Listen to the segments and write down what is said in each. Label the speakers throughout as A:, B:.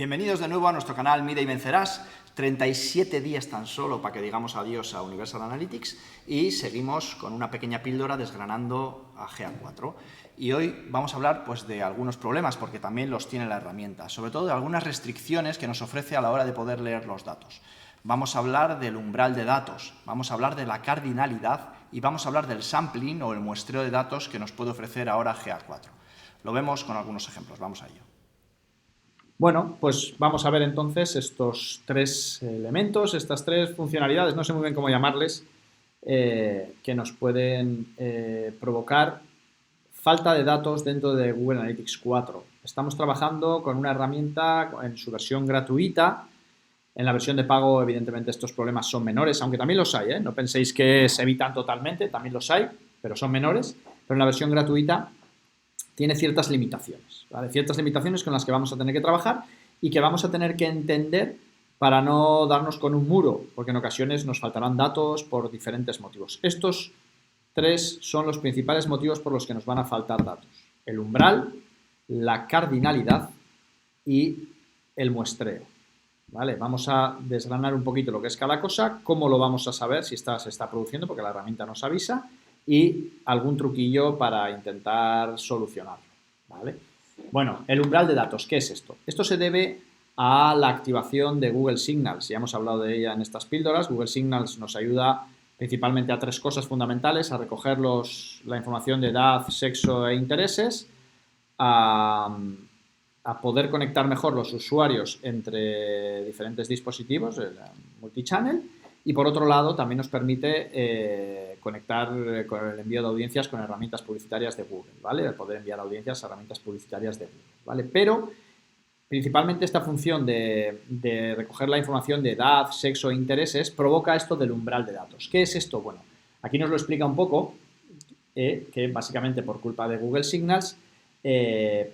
A: Bienvenidos de nuevo a nuestro canal Mide y Vencerás. 37 días tan solo para que digamos adiós a Universal Analytics y seguimos con una pequeña píldora desgranando a GA4. Y hoy vamos a hablar pues, de algunos problemas, porque también los tiene la herramienta, sobre todo de algunas restricciones que nos ofrece a la hora de poder leer los datos. Vamos a hablar del umbral de datos, vamos a hablar de la cardinalidad y vamos a hablar del sampling o el muestreo de datos que nos puede ofrecer ahora GA4. Lo vemos con algunos ejemplos, vamos a ello.
B: Bueno, pues vamos a ver entonces estos tres elementos, estas tres funcionalidades, no sé muy bien cómo llamarles, que nos pueden provocar falta de datos dentro de Google Analytics 4. Estamos trabajando con una herramienta en su versión gratuita. En la versión de pago, evidentemente, estos problemas son menores, aunque también los hay, ¿eh? No penséis que se evitan totalmente, también los hay, pero son menores. Pero en la versión gratuita tiene ciertas limitaciones, ¿vale? Ciertas limitaciones con las que vamos a tener que trabajar y que vamos a tener que entender para no darnos con un muro, porque en ocasiones nos faltarán datos por diferentes motivos. Estos tres son los principales motivos por los que nos van a faltar datos: el umbral, la cardinalidad y el muestreo, ¿vale? Vamos a desgranar un poquito lo que es cada cosa, cómo lo vamos a saber si se está produciendo, porque la herramienta nos avisa, y algún truquillo para intentar solucionarlo, ¿vale? Bueno, el umbral de datos, ¿qué es esto? Esto se debe a la activación de Google Signals. Ya hemos hablado de ella en estas píldoras. Google Signals nos ayuda principalmente a tres cosas fundamentales: a recoger la información de edad, sexo e intereses, a poder conectar mejor los usuarios entre diferentes dispositivos, el multichannel, y por otro lado también nos permite conectar con el envío de audiencias con herramientas publicitarias de Google, ¿vale? El poder enviar audiencias a herramientas publicitarias de Google, ¿vale? Pero principalmente esta función de recoger la información de edad, sexo e intereses provoca esto del umbral de datos. ¿Qué es esto? Bueno, aquí nos lo explica un poco, que básicamente por culpa de Google Signals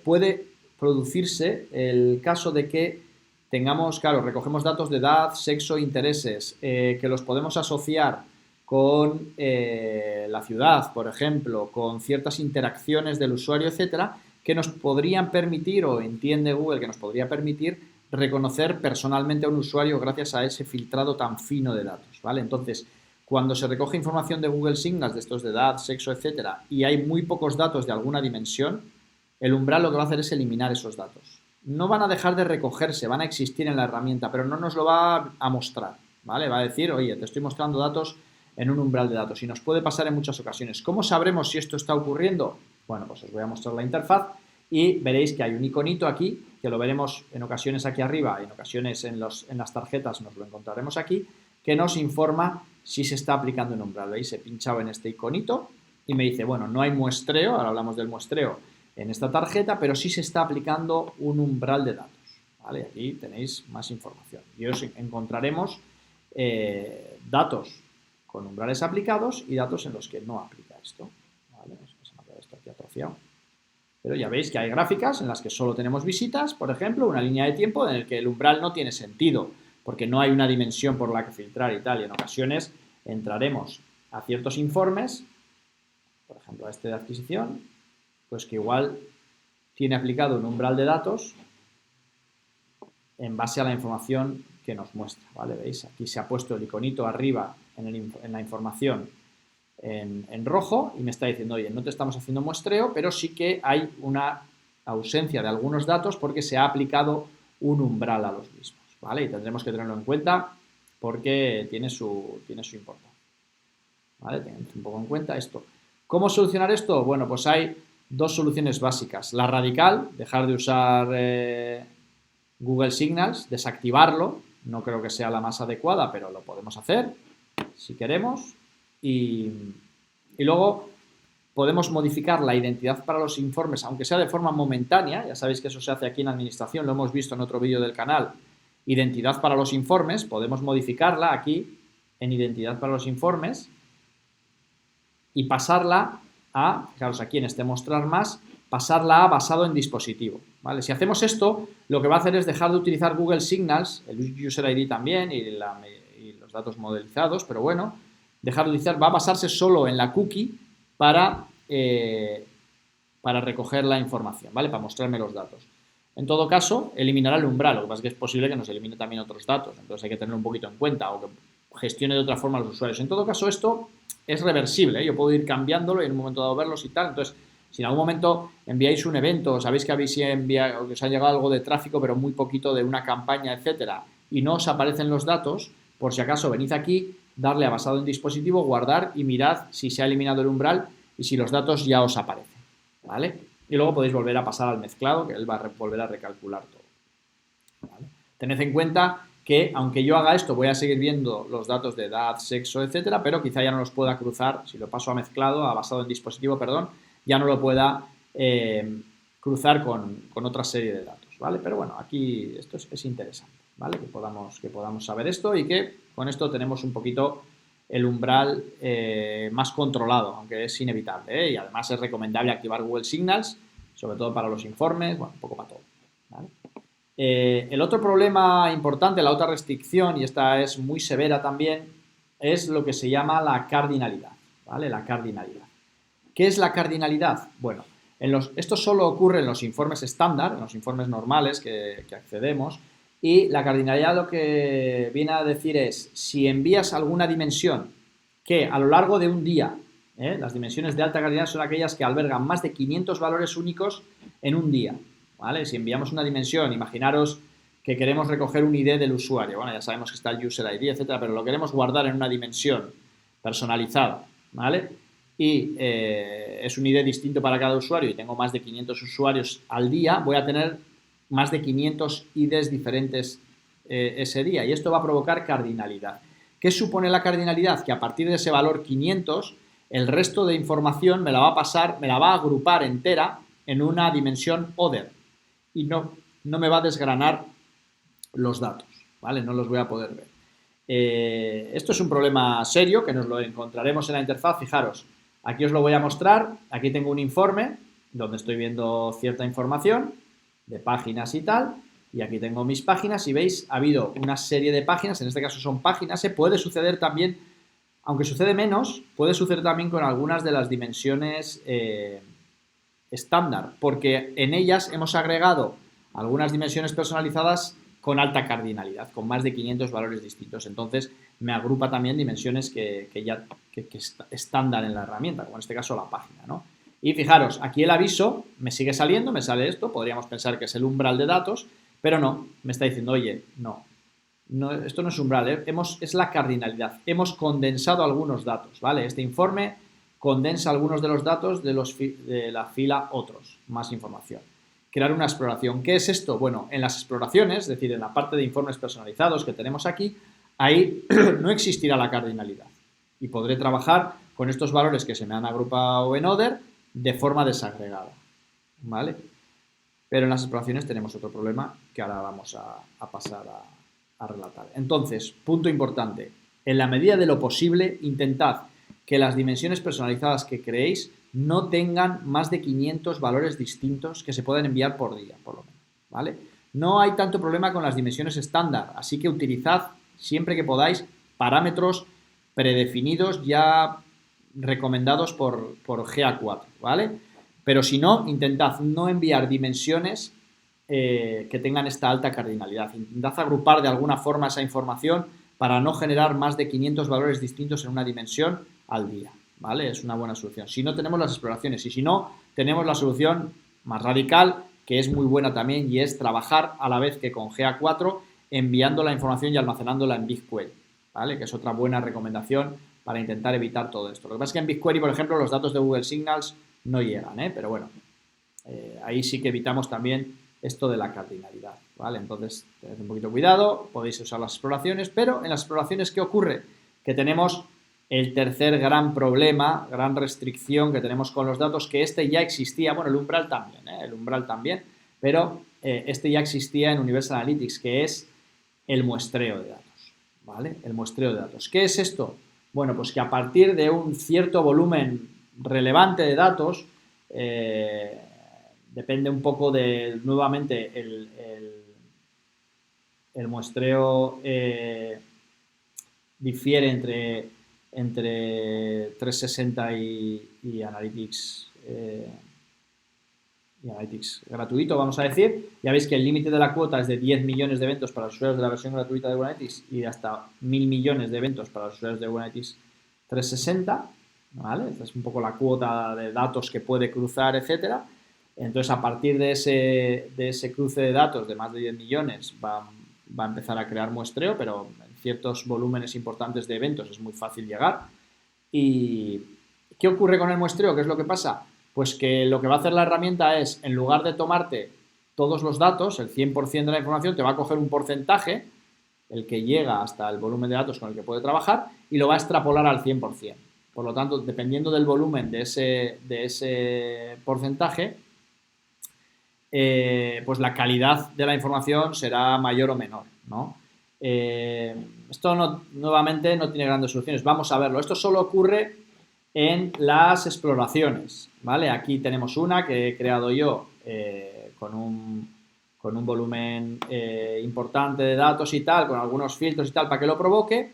B: puede producirse el caso de que tengamos, claro, recogemos datos de edad, sexo, intereses, que los podemos asociar con la ciudad, por ejemplo, con ciertas interacciones del usuario, etcétera, que nos podrían permitir, o entiende Google que nos podría permitir, reconocer personalmente a un usuario gracias a ese filtrado tan fino de datos, ¿vale? Entonces, cuando se recoge información de Google Signals, de estos de edad, sexo, etcétera, y hay muy pocos datos de alguna dimensión, el umbral lo que va a hacer es eliminar esos datos. No van a dejar de recogerse, van a existir en la herramienta, pero no nos lo va a mostrar, ¿vale? Va a decir, oye, te estoy mostrando datos en un umbral de datos, y nos puede pasar en muchas ocasiones. ¿Cómo sabremos si esto está ocurriendo? Bueno, pues os voy a mostrar la interfaz y veréis que hay un iconito aquí, que lo veremos en ocasiones aquí arriba, en ocasiones en las tarjetas nos lo encontraremos aquí, que nos informa si se está aplicando en umbral. ¿Veis? He pinchado en este iconito y me dice, bueno, no hay muestreo, ahora hablamos del muestreo en esta tarjeta, pero sí se está aplicando un umbral de datos, ¿vale? Aquí tenéis más información y os encontraremos datos con umbrales aplicados y datos en los que no aplica esto, ¿vale? Se me ha quedado esto aquí atrofiado. Pero ya veis que hay gráficas en las que solo tenemos visitas, por ejemplo, una línea de tiempo en el que el umbral no tiene sentido, porque no hay una dimensión por la que filtrar y tal, y en ocasiones entraremos a ciertos informes, por ejemplo a este de adquisición, pues que igual tiene aplicado un umbral de datos en base a la información que nos muestra, ¿vale? ¿Veis? Aquí se ha puesto el iconito arriba en la información en rojo y me está diciendo, oye, no te estamos haciendo muestreo, pero sí que hay una ausencia de algunos datos porque se ha aplicado un umbral a los mismos, ¿vale? Y tendremos que tenerlo en cuenta porque tiene su importancia, ¿vale? Tened un poco en cuenta esto. ¿Cómo solucionar esto? Bueno, pues hay dos soluciones básicas. La radical, dejar de usar Google Signals, desactivarlo. No creo que sea la más adecuada, pero lo podemos hacer si queremos. Y luego podemos modificar la identidad para los informes, aunque sea de forma momentánea. Ya sabéis que eso se hace aquí en administración, lo hemos visto en otro vídeo del canal. Identidad para los informes, podemos modificarla aquí en identidad para los informes y pasarla a, fijaros aquí en este mostrar más, pasarla a basado en dispositivo, ¿vale? Si hacemos esto, lo que va a hacer es dejar de utilizar Google Signals, el User ID también y los datos modelizados, pero bueno, dejar de utilizar, va a basarse solo en la cookie para recoger la información, ¿vale? Para mostrarme los datos. En todo caso, eliminará el umbral, lo que pasa es que es posible que nos elimine también otros datos, entonces hay que tener un poquito en cuenta o que gestione de otra forma a los usuarios. En todo caso, esto es reversible, ¿eh? Yo puedo ir cambiándolo y en un momento dado verlos y tal, entonces si en algún momento enviáis un evento, sabéis que habéis enviado, que os ha llegado algo de tráfico, pero muy poquito de una campaña, etcétera, y no os aparecen los datos, por si acaso venid aquí, darle a basado en dispositivo, guardar y mirad si se ha eliminado el umbral y si los datos ya os aparecen, ¿vale? Y luego podéis volver a pasar al mezclado, que él va a volver a recalcular todo, ¿vale? Tened en cuenta que aunque yo haga esto voy a seguir viendo los datos de edad, sexo, etcétera, pero quizá ya no los pueda cruzar, si lo paso a mezclado, a basado en dispositivo, perdón, ya no lo pueda cruzar con otra serie de datos, ¿vale? Pero bueno, aquí esto es interesante, ¿vale? Que podamos saber esto y que con esto tenemos un poquito el umbral más controlado, aunque es inevitable, ¿eh? Y además es recomendable activar Google Signals, sobre todo para los informes, bueno, un poco para todo, ¿vale? El otro problema importante, la otra restricción, y esta es muy severa también, es lo que se llama la cardinalidad, ¿vale? La cardinalidad. ¿Qué es la cardinalidad? Bueno, esto solo ocurre en los informes estándar, en los informes normales que accedemos, y la cardinalidad lo que viene a decir es, si envías alguna dimensión que a lo largo de un día, las dimensiones de alta cardinalidad son aquellas que albergan más de 500 valores únicos en un día, ¿vale? Si enviamos una dimensión, imaginaros que queremos recoger un ID del usuario, bueno, ya sabemos que está el user ID, etcétera, pero lo queremos guardar en una dimensión personalizada, ¿vale? Y es un ID distinto para cada usuario y tengo más de 500 usuarios al día, voy a tener más de 500 IDs diferentes ese día y esto va a provocar cardinalidad. ¿Qué supone la cardinalidad? Que a partir de ese valor 500, el resto de información me la va a pasar, me la va a agrupar entera en una dimensión other y no me va a desgranar los datos, ¿vale? No los voy a poder ver. Esto es un problema serio que nos lo encontraremos en la interfaz. Fijaros, aquí os lo voy a mostrar. Aquí tengo un informe donde estoy viendo cierta información de páginas y tal. Y aquí tengo mis páginas y veis, ha habido una serie de páginas, en este caso son páginas. Puede suceder también, aunque sucede menos, puede suceder también con algunas de las dimensiones estándar, porque en ellas hemos agregado algunas dimensiones personalizadas con alta cardinalidad, con más de 500 valores distintos. Entonces, me agrupa también dimensiones que estándar en la herramienta, como en este caso la página, ¿no? Y fijaros, aquí el aviso me sigue saliendo, me sale esto, podríamos pensar que es el umbral de datos, pero no, me está diciendo, oye, no, esto no es umbral, es la cardinalidad. Hemos condensado algunos datos, ¿vale? Este informe condensa algunos de los datos de la fila otros, más información. Crear una exploración. ¿Qué es esto? Bueno, en las exploraciones, es decir, en la parte de informes personalizados que tenemos aquí, ahí no existirá la cardinalidad y podré trabajar con estos valores que se me han agrupado en other de forma desagregada, ¿vale? Pero en las exploraciones tenemos otro problema que ahora vamos a pasar a relatar. Entonces, punto importante, en la medida de lo posible, intentad que las dimensiones personalizadas que creéis no tengan más de 500 valores distintos que se puedan enviar por día, por lo menos, ¿vale? No hay tanto problema con las dimensiones estándar, así que utilizad siempre que podáis parámetros predefinidos ya recomendados por GA4, ¿vale? Pero si no, intentad no enviar dimensiones que tengan esta alta cardinalidad. Intentad agrupar de alguna forma esa información para no generar más de 500 valores distintos en una dimensión al día, ¿vale? Es una buena solución. Si no, tenemos las exploraciones y si no, tenemos la solución más radical, que es muy buena también, y es trabajar a la vez que con GA4 enviando la información y almacenándola en BigQuery, ¿vale? Que es otra buena recomendación para intentar evitar todo esto. Lo que pasa es que en BigQuery, por ejemplo, los datos de Google Signals no llegan, pero bueno, ahí sí que evitamos también esto de la cardinalidad, ¿vale? Entonces, tened un poquito cuidado, podéis usar las exploraciones, pero en las exploraciones, ¿qué ocurre? Que tenemos el tercer gran problema, gran restricción que tenemos con los datos, que este ya existía, bueno, el umbral también, pero este ya existía en Universal Analytics, que es el muestreo de datos, ¿vale? El muestreo de datos. ¿Qué es esto? Bueno, pues que a partir de un cierto volumen relevante de datos, depende un poco de, nuevamente, el muestreo difiere entre 360 y Analytics y Analytics gratuito, vamos a decir. Ya veis que el límite de la cuota es de 10 millones de eventos para los usuarios de la versión gratuita de Google Analytics y hasta 1.000 millones de eventos para los usuarios de Google Analytics 360, ¿vale? Esta es un poco la cuota de datos que puede cruzar, etcétera. Entonces, a partir de ese cruce de datos de más de 10 millones va a empezar a crear muestreo, pero en ciertos volúmenes importantes de eventos es muy fácil llegar. ¿Y qué ocurre con el muestreo? ¿Qué es lo que pasa? Pues que lo que va a hacer la herramienta es, en lugar de tomarte todos los datos, el 100% de la información, te va a coger un porcentaje, el que llega hasta el volumen de datos con el que puede trabajar, y lo va a extrapolar al 100%. Por lo tanto, dependiendo del volumen de ese porcentaje, pues la calidad de la información será mayor o menor, ¿no? Esto nuevamente no tiene grandes soluciones. Vamos a verlo. Esto solo ocurre en las exploraciones, ¿vale? Aquí tenemos una que he creado yo con un volumen importante de datos y tal, con algunos filtros y tal para que lo provoque.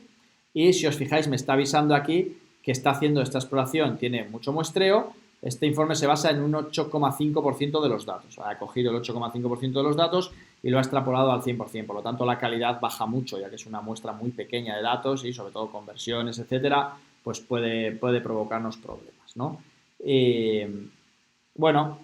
B: Y si os fijáis, me está avisando aquí que está haciendo esta exploración, tiene mucho muestreo. Este informe se basa en un 8,5% de los datos. Ha cogido el 8,5% de los datos y lo ha extrapolado al 100%. Por lo tanto, la calidad baja mucho, ya que es una muestra muy pequeña de datos y sobre todo conversiones, etcétera, pues puede provocarnos problemas, ¿no? Bueno,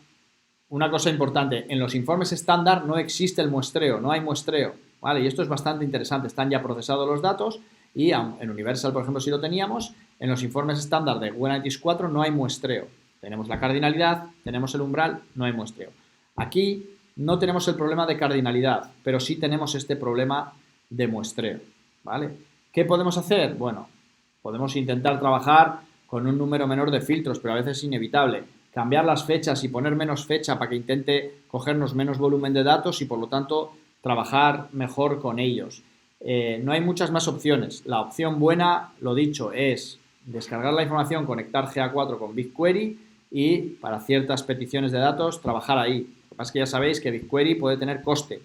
B: una cosa importante, en los informes estándar no existe el muestreo, no hay muestreo, ¿vale? Y esto es bastante interesante, están ya procesados los datos y en Universal, por ejemplo, sí lo teníamos, en los informes estándar de Google Analytics 4 no hay muestreo. Tenemos la cardinalidad, tenemos el umbral, no hay muestreo. Aquí no tenemos el problema de cardinalidad, pero sí tenemos este problema de muestreo, ¿vale? ¿Qué podemos hacer? Bueno, podemos intentar trabajar con un número menor de filtros, pero a veces es inevitable. Cambiar las fechas y poner menos fecha para que intente cogernos menos volumen de datos y, por lo tanto, trabajar mejor con ellos. No hay muchas más opciones. La opción buena, lo dicho, es descargar la información, conectar GA4 con BigQuery y para ciertas peticiones de datos trabajar ahí. Lo que pasa es que ya sabéis que BigQuery puede tener coste.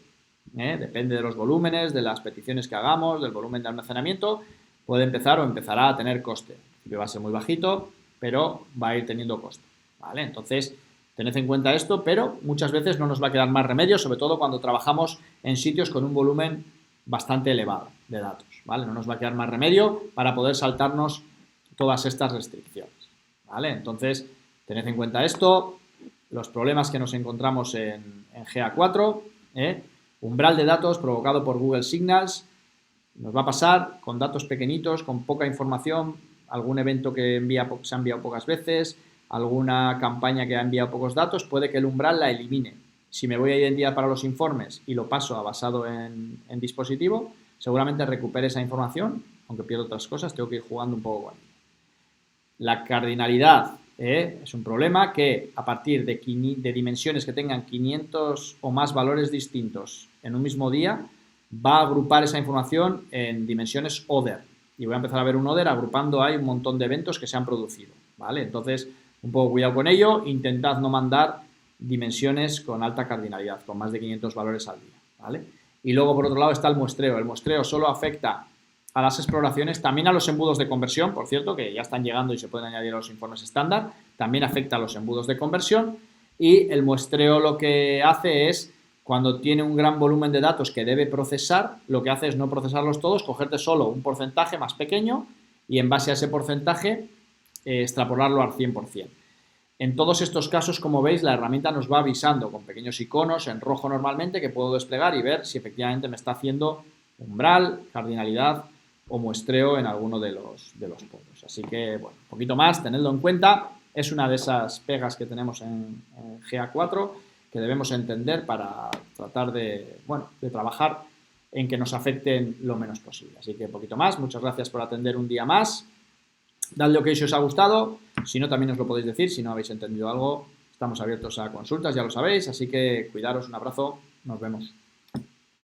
B: Depende de los volúmenes, de las peticiones que hagamos, del volumen de almacenamiento, puede empezar o empezará a tener coste. Va a ser muy bajito, pero va a ir teniendo coste, ¿vale? Entonces, tened en cuenta esto, pero muchas veces no nos va a quedar más remedio, sobre todo cuando trabajamos en sitios con un volumen bastante elevado de datos, ¿vale? No nos va a quedar más remedio para poder saltarnos todas estas restricciones, ¿vale? Entonces, tened en cuenta esto, los problemas que nos encontramos en GA4, umbral de datos provocado por Google Signals, nos va a pasar con datos pequeñitos, con poca información, algún evento que se ha enviado pocas veces, alguna campaña que ha enviado pocos datos, puede que el umbral la elimine. Si me voy a identidad para los informes y lo paso a basado en dispositivo, seguramente recupere esa información, aunque pierdo otras cosas, tengo que ir jugando un poco con ella. La cardinalidad es un problema que a partir de dimensiones que tengan 500 o más valores distintos en un mismo día, va a agrupar esa información en dimensiones order. Y voy a empezar a ver un order agrupando ahí un montón de eventos que se han producido, ¿vale? Entonces, un poco cuidado con ello, intentad no mandar dimensiones con alta cardinalidad, con más de 500 valores al día, ¿vale? Y luego, por otro lado, está el muestreo. El muestreo solo afecta a las exploraciones, también a los embudos de conversión, por cierto, que ya están llegando y se pueden añadir a los informes estándar, también afecta a los embudos de conversión, y el muestreo lo que hace es, cuando tiene un gran volumen de datos que debe procesar, lo que hace es no procesarlos todos, cogerte solo un porcentaje más pequeño y en base a ese porcentaje extrapolarlo al 100%. En todos estos casos, como veis, la herramienta nos va avisando con pequeños iconos en rojo normalmente que puedo desplegar y ver si efectivamente me está haciendo umbral, cardinalidad o muestreo en alguno de los puntos. Así que, bueno, un poquito más, tenedlo en cuenta. Es una de esas pegas que tenemos en GA4 que debemos entender para tratar de trabajar en que nos afecten lo menos posible. Así que un poquito más. Muchas gracias por atender un día más. Dadle OK si os ha gustado. Si no, también os lo podéis decir. Si no habéis entendido algo, estamos abiertos a consultas, ya lo sabéis. Así que cuidaros, un abrazo. Nos vemos.